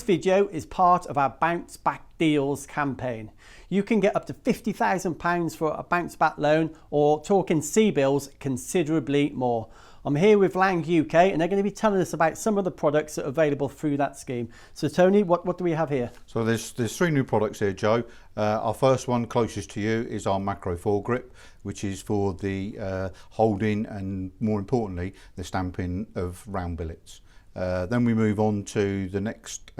video is part of our Bounce Back Deals campaign. You can get up to £50,000 for a bounce back loan, or talking CBILS, considerably more. I'm here with Lang UK and they're going to be telling us about some of the products that are available through that scheme. So Tony, what do we have here? So there's three new products here, Joe. Our first one, closest to you, is our macro foregrip, which is for the holding and, more importantly, the stamping of round billets. Then we move on to the next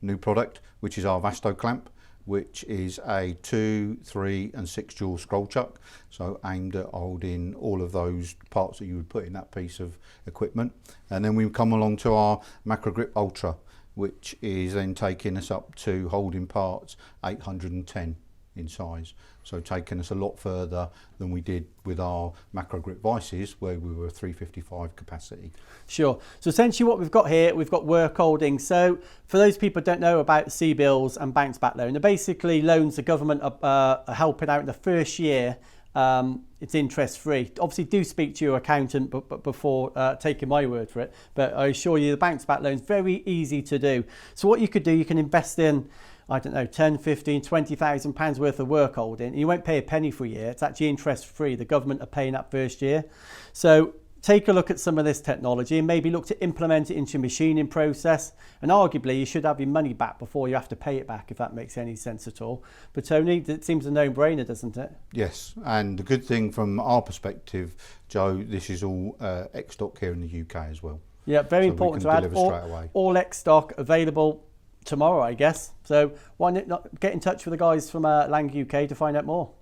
new product, which is our Vasto clamp, which is a 2, 3 and 6 jewel scroll chuck, so aimed at holding all of those parts that you would put in that piece of equipment. And then we come along to our Macro Grip Ultra, which is then taking us up to holding parts 810 in size, so taking us a lot further than we did with our Macro Grip Vices, where we were 355 capacity. Sure. So essentially what we've got here, we've got work holding. So for those people who don't know about CBILS and bounce back loan, they're basically loans the government are helping out in the first year. It's interest free. Obviously do speak to your accountant but before taking my word for it, but I assure you the bounce back loan is very easy to do. So what you could do, you can invest in, I don't know, 10, 15, 20,000 pounds worth of work holding, and you won't pay a penny for a year. It's actually interest free. The government are paying that first year. So take a look at some of this technology and maybe look to implement it into your machining process, and arguably you should have your money back before you have to pay it back, if that makes any sense at all. But Tony, it seems a no-brainer, doesn't it? Yes, and the good thing from our perspective, Joe, this is all ex-stock here in the UK as well. Yeah, very so important to add. All ex-stock available tomorrow, I guess. So why not get in touch with the guys from Lang UK to find out more?